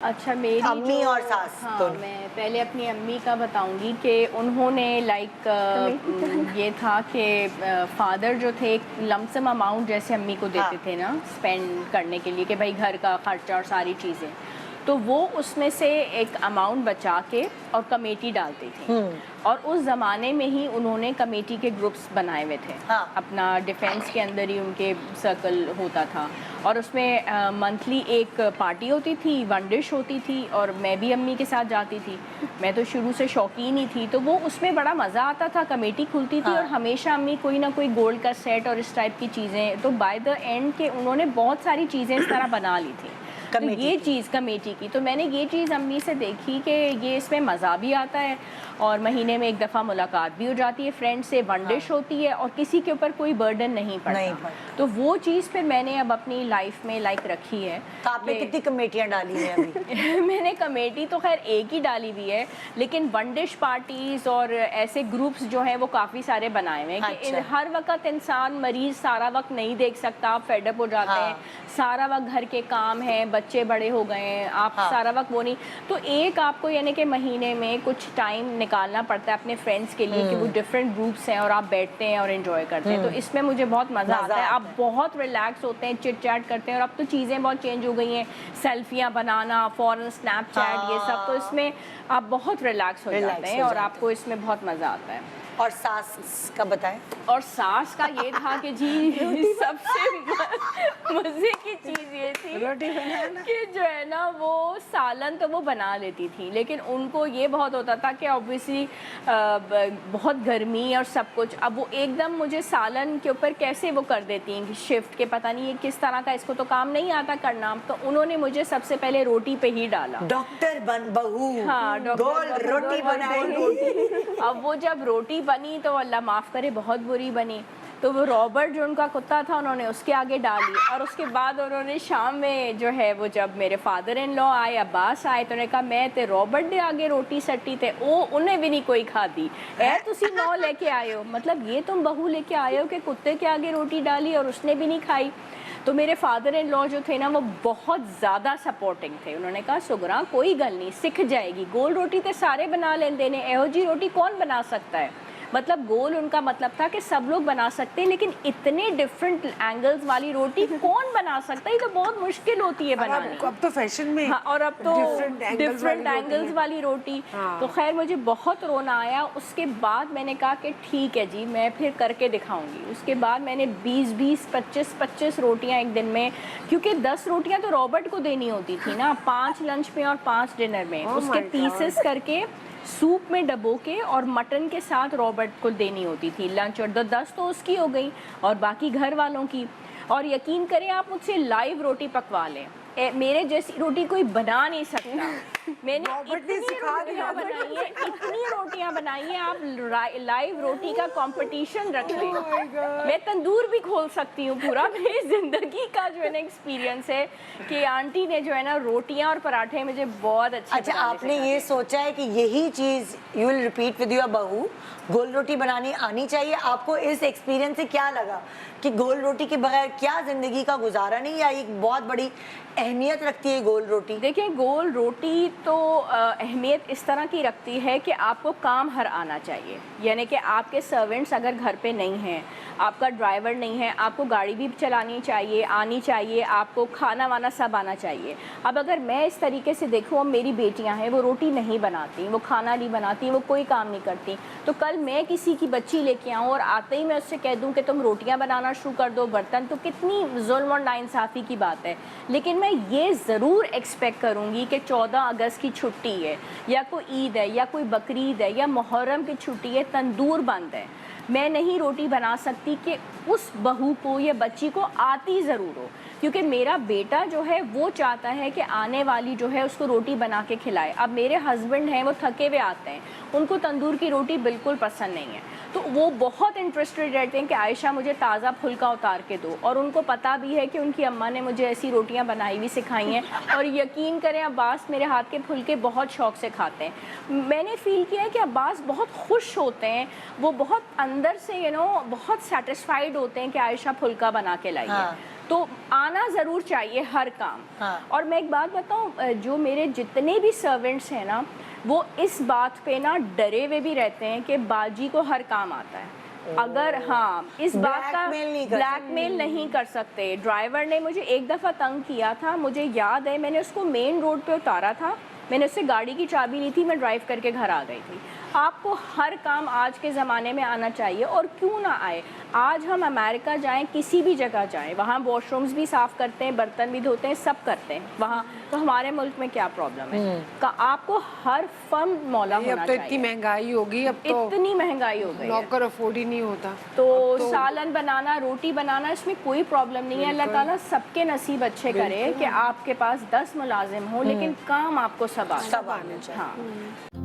اچھا میری امی اور ساس ہاں میں پہلے اپنی امی کا بتاؤں گی کہ انہوں نے لائک یہ تھا کہ فادر جو تھے ایک لمسم اماؤنٹ جیسے امی کو دیتے تھے نا اسپینڈ کرنے کے لیے کہ بھائی گھر کا خرچہ اور ساری چیزیں، تو وہ اس میں سے ایک اماؤنٹ بچا کے اور کمیٹی ڈالتے تھے. اور اس زمانے میں ہی انہوں نے کمیٹی کے گروپس بنائے ہوئے تھے، اپنا ڈیفینس کے اندر ہی ان کے سرکل ہوتا تھا، اور اس میں منتھلی ایک پارٹی ہوتی تھی، ون ڈش ہوتی تھی، اور میں بھی امی کے ساتھ جاتی تھی. میں تو شروع سے شوقین ہی تھی، تو وہ اس میں بڑا مزہ آتا تھا. کمیٹی کھلتی تھی اور ہمیشہ امی کوئی نہ کوئی گولڈ کا سیٹ اور اس ٹائپ کی چیزیں، تو بائی دا اینڈ کہ انہوں نے بہت ساری چیزیں اس طرح بنا لی تھی. تو یہ چیز کمیٹی کی، تو میں نے یہ چیز امی سے دیکھی کہ یہ اس میں مزہ بھی آتا ہے اور مہینے میں ایک دفعہ ملاقات بھی ہو جاتی ہے فرینڈ سے، ون ڈش ہوتی ہے اور کسی کے اوپر کوئی برڈن نہیں پڑتا. تو وہ چیز پھر میں نے اب اپنی لائف میں لائک رکھی ہے. تو آپ نے کتنی کمیٹیاں ڈالی ہیں ابھی؟ میں نے کمیٹی تو خیر ایک ہی ڈالی ہوئی ہے، لیکن ون ڈش پارٹیز اور ایسے گروپس جو ہیں وہ کافی سارے بنائے ہوئے ہیں کہ ہر وقت انسان مریض سارا وقت نہیں دیکھ سکتا، آپ فیڈ اپ ہو جاتے ہیں، سارا وقت گھر کے کام ہیں، بچے بڑے ہو گئے ہیں، آپ سارا وقت وہ نہیں. تو ایک آپ کو یعنی کہ مہینے میں کچھ ٹائم نکالنا پڑتا ہے اپنے فرینڈس کے لیے کہ وہ ڈفرینٹ گروپس ہیں اور آپ بیٹھتے ہیں اور انجوائے کرتے ہیں. تو اس میں مجھے بہت مزہ آتا ہے. آپ بہت ریلیکس ہوتے ہیں، چٹ چیٹ کرتے ہیں، اور اب تو چیزیں بہت چینج ہو گئی ہیں، سیلفیاں بنانا، فوراً اسنیپ چیٹ، یہ سب. تو اس میں آپ بہت ریلیکس ہو جاتے ہیں اور آپ کو اس میں بہت مزہ آتا ہے. اور ساس کا بتائیں؟ اور ساس کا یہ تھا کہ جی سب سے مزے کی چیز یہ تھی کہ جو ہے نا وہ سالن تو وہ بنا لیتی تھی، لیکن ان کو یہ بہت ہوتا تھا کہ اوبویسلی بہت گرمی اور سب کچھ. اب وہ ایک دم مجھے سالن کے اوپر کیسے وہ کر دیتی ہیں شفٹ، کہ پتہ نہیں یہ کس طرح کا، اس کو تو کام نہیں آتا کرنا. تو انہوں نے مجھے سب سے پہلے روٹی پہ ہی ڈالا. ڈاکٹر بہو، ہاں گول روٹی بنائی. اب وہ جب روٹی بنی تو اللہ معاف کرے بہت بری بنی. تو وہ رابرٹ جو ان کا کتا تھا انہوں نے اس کے آگے ڈالی، اور اس کے بعد انہوں نے شام میں جو ہے وہ جب میرے فادر ان لا آئے، عباس آئے، تو انہوں نے کہا میں تے رابرٹ دے آگے روٹی سٹی تے انہیں بھی نہیں کوئی کھا دی. تسی نو لے کے آئے ہو، مطلب یہ تم بہو لے کے آئے ہو کہ کتے کے آگے روٹی ڈالی اور اس نے بھی نہیں کھائی. تو میرے فادر ان لا جو تھے نا وہ بہت زیادہ سپورٹنگ تھے. انہوں نے کہا سگرا کوئی گل نہیں، سکھ جائے گی، گول روٹی تے سارے بنا لیندے نے، ایہو جی روٹی کون بنا سکتا ہے. مطلب گول ان کا مطلب تھا کہ سب لوگ بنا سکتے ہیں، لیکن اتنے ڈفرینٹ اینگلز والی روٹی کون بنا سکتا ہے، یہ تو بہت مشکل ہوتی ہے بنانی. اب تو فیشن میں اور اب تو ڈفرینٹ اینگلز والی روٹی. تو خیر مجھے بہت رونا آیا. اس کے بعد میں نے کہا کہ ٹھیک ہے جی میں پھر کر کے دکھاؤں گی. اس کے بعد میں نے 20-25 روٹیاں ایک دن میں، کیونکہ 10 روٹیاں تو رابرٹ کو دینی ہوتی تھی نا، 5 لنچ میں اور 5 ڈنر میں، اس کے پیسز کر کے سوپ میں ڈبو کے اور مٹن کے ساتھ رابرٹ کو دینی ہوتی تھی لنچ. اور 10 تو اس کی ہو گئی اور باقی گھر والوں کی. اور یقین کریں آپ مجھ سے لائیو روٹی پکوا لیں، میرے جیسی روٹی کوئی بنا نہیں سکتا. میں نے اتنی روٹیاں بنائی ہیں، آپ لائیو روٹی کا کمپٹیشن رکھ لیں. میں تندور بھی کھول سکتی ہوں. پورا میری زندگی کا جو ہے نا ایکسپیرینس ہے کہ آنٹی نے جو ہے نا روٹیاں اور پراٹھے مجھے بہت اچھے. اچھا آپ نے یہ سوچا ہے کہ یہی چیز you will repeat with your بہو، گول روٹی بنانی آنی چاہیے؟ آپ کو اس ایکسپیرینس سے کیا لگا کہ گول روٹی کے بغیر کیا زندگی کا گزارا نہیں، یا ایک بہت بڑی اہمیت رکھتی ہے گول روٹی؟ دیکھیں گول روٹی تو اہمیت اس طرح کی رکھتی ہے کہ آپ کو کام ہر آنا چاہیے. یعنی کہ آپ کے سرونٹس اگر گھر پہ نہیں ہیں، آپ کا ڈرائیور نہیں ہے، آپ کو گاڑی بھی چلانی چاہیے، آنی چاہیے، آپ کو کھانا وانا سب آنا چاہیے. اب اگر میں اس طریقے سے دیکھوں، اب میری بیٹیاں ہیں وہ روٹی نہیں بناتی، وہ کھانا نہیں بناتی، وہ کوئی کام نہیں کرتی. تو کل میں کسی کی بچی لے کے آؤں اور آتے ہی میں اس سے کہہ دوں کہ تم روٹیاں بنانا شروع کر دو، برتن، تو کتنی ظلم اور ناانصافی کی بات ہے. لیکن میں یہ ضرور ایکسپیکٹ کروں گی کہ 14 اگست کی چھٹی ہے، یا کوئی عید ہے، یا کوئی بقرعید ہے، یا محرم کی چھٹی ہے، تندور بند ہے، میں نہیں روٹی بنا سکتی کہ اس بہو کو یا بچی کو آتی ضرور ہو. کیونکہ میرا بیٹا جو ہے وہ چاہتا ہے کہ آنے والی جو ہے اس کو روٹی بنا کے کھلائے. اب میرے ہسبینڈ ہیں وہ تھکے ہوئے آتے ہیں، ان کو تندور کی روٹی بالکل پسند نہیں ہے. تو وہ بہت انٹرسٹڈ رہتے ہیں کہ عائشہ مجھے تازہ پھلکا اتار کے دو. اور ان کو پتہ بھی ہے کہ ان کی اماں نے مجھے ایسی روٹیاں بنائی ہوئی سکھائی ہیں. اور یقین کریں عباس میرے ہاتھ کے پھلکے بہت شوق سے کھاتے ہیں. میں نے فیل کیا ہے کہ عباس بہت خوش ہوتے ہیں، وہ بہت اندر سے بہت سیٹسفائیڈ ہوتے ہیں کہ عائشہ پھلکا بنا کے لائی ہے. تو آنا ضرور چاہیے ہر کام. ہاں. اور میں ایک بات بتاؤں, جو میرے جتنے بھی سرونٹس ہیں نا, وہ اس بات پہ نا ڈرے ہوئے بھی رہتے ہیں کہ باجی کو ہر کام آتا ہے. اگر ہاں اس بات کا بلیک میل نہیں کر سکتے. ڈرائیور نے مجھے ایک دفعہ تنگ کیا تھا, مجھے یاد ہے, میں نے اس کو مین روڈ پہ اتارا تھا, میں نے اس سے گاڑی کی چابی لی تھی, میں ڈرائیو کر کے گھر آ گئی تھی. آپ کو ہر کام آج کے زمانے میں آنا چاہیے, اور کیوں نہ آئے. آج ہم امریکہ جائیں, کسی بھی جگہ جائیں, وہاں واش رومز بھی صاف کرتے ہیں, برتن بھی دھوتے ہیں, سب کرتے ہیں وہاں. تو ہمارے ملک میں کیا پرابلم ہے؟ آپ کو ہر فن مولا ہونا اب تو اتنی چاہیے. مہنگائی ہوگی, اب تو اتنی مہنگائی ہو گئی ہے, نوکر افورڈ ہی نہیں ہوتا. تو سالن بنانا, روٹی بنانا, اس میں کوئی پرابلم نہیں ہے. اللہ تعالیٰ سب کے نصیب اچھے کرے کہ آپ کے پاس 10 ملازم ہوں لیکن کام آپ کو سب آنا چاہیے. ہاں.